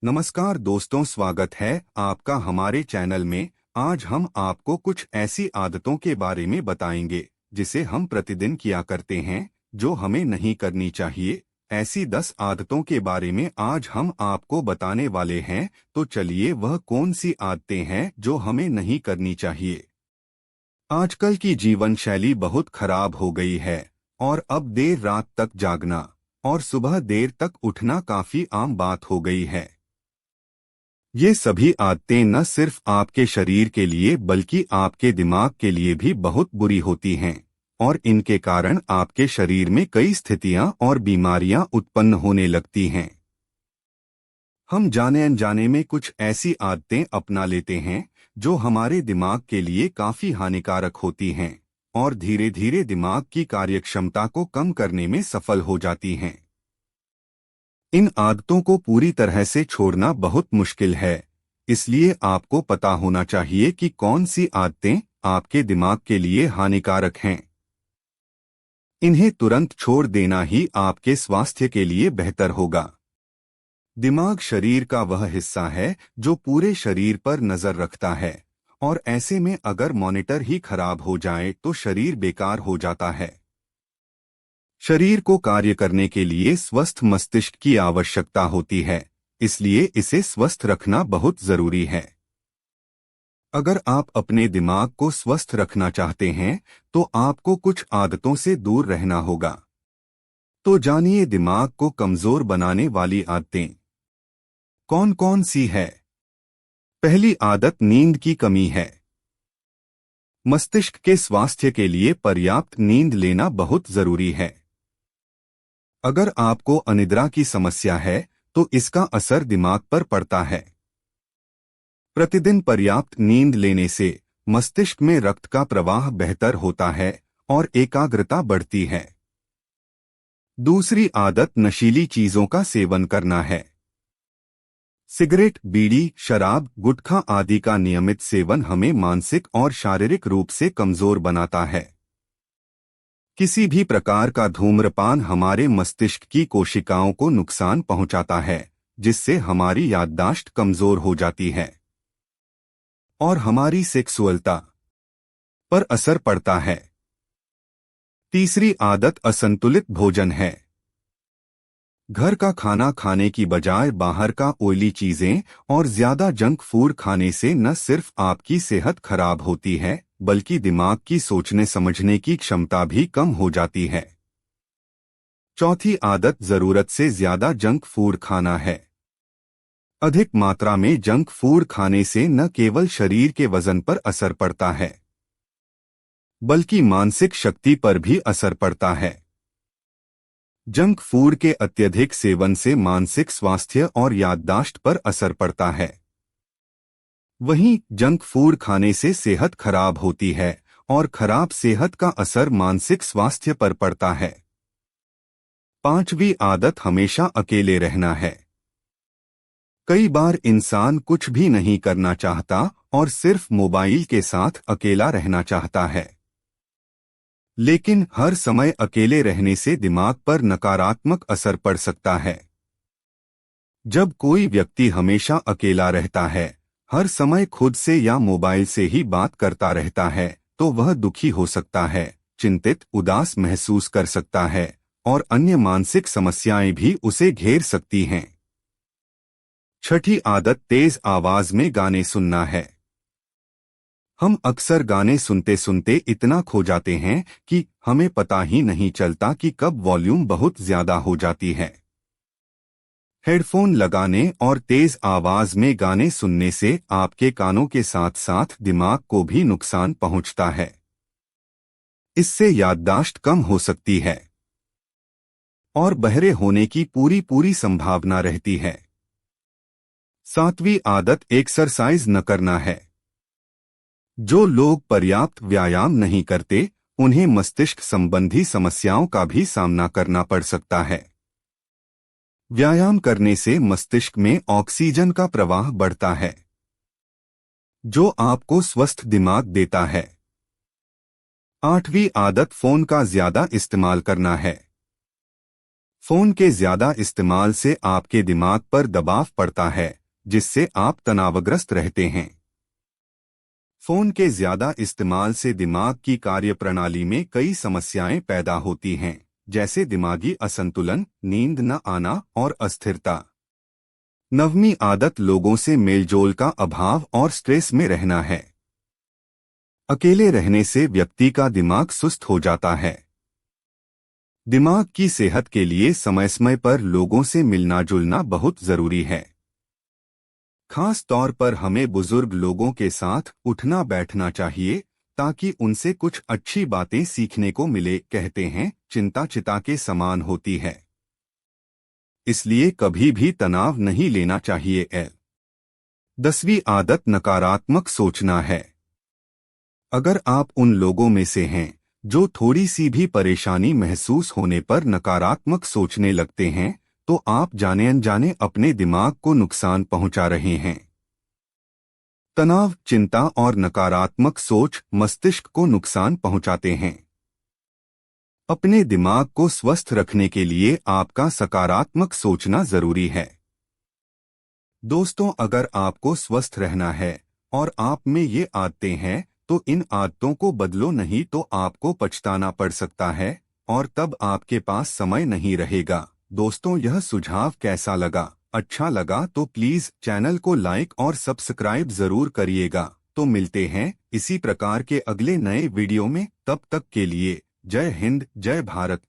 नमस्कार दोस्तों, स्वागत है आपका हमारे चैनल में। आज हम आपको कुछ ऐसी आदतों के बारे में बताएंगे जिसे हम प्रतिदिन किया करते हैं, जो हमें नहीं करनी चाहिए। ऐसी 10 आदतों के बारे में आज हम आपको बताने वाले हैं। तो चलिए, वह कौन सी आदतें हैं जो हमें नहीं करनी चाहिए। आजकल की जीवन शैली बहुत खराब हो गई है और अब देर रात तक जागना और सुबह देर तक उठना काफी आम बात हो गई है। ये सभी आदतें न सिर्फ आपके शरीर के लिए बल्कि आपके दिमाग के लिए भी बहुत बुरी होती हैं और इनके कारण आपके शरीर में कई स्थितियां और बीमारियां उत्पन्न होने लगती हैं। हम जाने अनजाने में कुछ ऐसी आदतें अपना लेते हैं जो हमारे दिमाग के लिए काफी हानिकारक होती हैं और धीरे धीरे दिमाग की कार्यक्षमता को कम करने में सफल हो जाती हैं। इन आदतों को पूरी तरह से छोड़ना बहुत मुश्किल है, इसलिए आपको पता होना चाहिए कि कौन सी आदतें आपके दिमाग के लिए हानिकारक हैं। इन्हें तुरंत छोड़ देना ही आपके स्वास्थ्य के लिए बेहतर होगा। दिमाग शरीर का वह हिस्सा है जो पूरे शरीर पर नजर रखता है और ऐसे में अगर मॉनिटर ही खराब हो जाए तो शरीर बेकार हो जाता है। शरीर को कार्य करने के लिए स्वस्थ मस्तिष्क की आवश्यकता होती है, इसलिए इसे स्वस्थ रखना बहुत जरूरी है। अगर आप अपने दिमाग को स्वस्थ रखना चाहते हैं तो आपको कुछ आदतों से दूर रहना होगा। तो जानिए, दिमाग को कमजोर बनाने वाली आदतें कौन कौन सी है। पहली आदत नींद की कमी है। मस्तिष्क के स्वास्थ्य के लिए पर्याप्त नींद लेना बहुत जरूरी है। अगर आपको अनिद्रा की समस्या है तो इसका असर दिमाग पर पड़ता है। प्रतिदिन पर्याप्त नींद लेने से मस्तिष्क में रक्त का प्रवाह बेहतर होता है और एकाग्रता बढ़ती है। दूसरी आदत नशीली चीजों का सेवन करना है। सिगरेट, बीड़ी, शराब, गुटखा आदि का नियमित सेवन हमें मानसिक और शारीरिक रूप से कमजोर बनाता है। किसी भी प्रकार का धूम्रपान हमारे मस्तिष्क की कोशिकाओं को नुकसान पहुंचाता है, जिससे हमारी याददाश्त कमजोर हो जाती है और हमारी सेक्सुअलता पर असर पड़ता है। तीसरी आदत असंतुलित भोजन है। घर का खाना खाने की बजाय बाहर का ऑयली चीजें और ज्यादा जंक फूड खाने से न सिर्फ आपकी सेहत खराब होती है बल्कि दिमाग की सोचने समझने की क्षमता भी कम हो जाती है। चौथी आदत जरूरत से ज्यादा जंक फूड खाना है। अधिक मात्रा में जंक फूड खाने से न केवल शरीर के वजन पर असर पड़ता है बल्कि मानसिक शक्ति पर भी असर पड़ता है। जंक फूड के अत्यधिक सेवन से मानसिक स्वास्थ्य और याददाश्त पर असर पड़ता है। वहीं जंक फूड खाने से सेहत खराब होती है और खराब सेहत का असर मानसिक स्वास्थ्य पर पड़ता है। पांचवी आदत हमेशा अकेले रहना है। कई बार इंसान कुछ भी नहीं करना चाहता और सिर्फ मोबाइल के साथ अकेला रहना चाहता है। लेकिन हर समय अकेले रहने से दिमाग पर नकारात्मक असर पड़ सकता है। जब कोई व्यक्ति हमेशा अकेला रहता है, हर समय खुद से या मोबाइल से ही बात करता रहता है, तो वह दुखी हो सकता है, चिंतित, उदास महसूस कर सकता है और अन्य मानसिक समस्याएं भी उसे घेर सकती हैं। छठी आदत तेज आवाज में गाने सुनना है। हम अक्सर गाने सुनते सुनते इतना खो जाते हैं कि हमें पता ही नहीं चलता कि कब वॉल्यूम बहुत ज्यादा हो जाती है। हेडफोन लगाने और तेज आवाज में गाने सुनने से आपके कानों के साथ साथ दिमाग को भी नुकसान पहुंचता है। इससे याददाश्त कम हो सकती है और बहरे होने की पूरी संभावना रहती है। सातवीं आदत एक्सरसाइज न करना है। जो लोग पर्याप्त व्यायाम नहीं करते, उन्हें मस्तिष्क संबंधी समस्याओं का भी सामना करना पड़ सकता है। व्यायाम करने से मस्तिष्क में ऑक्सीजन का प्रवाह बढ़ता है, जो आपको स्वस्थ दिमाग देता है। आठवीं आदत फोन का ज्यादा इस्तेमाल करना है। फोन के ज्यादा इस्तेमाल से आपके दिमाग पर दबाव पड़ता है, जिससे आप तनावग्रस्त रहते हैं। फोन के ज्यादा इस्तेमाल से दिमाग की कार्यप्रणाली में कई समस्याएं पैदा होती हैं, जैसे दिमागी असंतुलन, नींद न आना और अस्थिरता। नवमीं आदत लोगों से मेलजोल का अभाव और स्ट्रेस में रहना है। अकेले रहने से व्यक्ति का दिमाग सुस्त हो जाता है। दिमाग की सेहत के लिए समय समय पर लोगों से मिलना जुलना बहुत जरूरी है। खास तौर पर हमें बुजुर्ग लोगों के साथ उठना बैठना चाहिए, ताकि उनसे कुछ अच्छी बातें सीखने को मिले। कहते हैं, चिंता चिता के समान होती है, इसलिए कभी भी तनाव नहीं लेना चाहिए। 10वीं आदत नकारात्मक सोचना है। अगर आप उन लोगों में से हैं जो थोड़ी सी भी परेशानी महसूस होने पर नकारात्मक सोचने लगते हैं, तो आप जाने अनजाने अपने दिमाग को नुकसान पहुंचा रहे हैं। तनाव, चिंता और नकारात्मक सोच मस्तिष्क को नुकसान पहुंचाते हैं। अपने दिमाग को स्वस्थ रखने के लिए आपका सकारात्मक सोचना जरूरी है। दोस्तों, अगर आपको स्वस्थ रहना है और आप में ये आदतें हैं, तो इन आदतों को बदलो, नहीं तो आपको पछताना पड़ सकता है और तब आपके पास समय नहीं रहेगा। दोस्तों, यह सुझाव कैसा लगा? अच्छा लगा तो प्लीज चैनल को लाइक और सब्सक्राइब जरूर करिएगा। तो मिलते हैं इसी प्रकार के अगले नए वीडियो में। तब तक के लिए जय हिंद, जय भारत।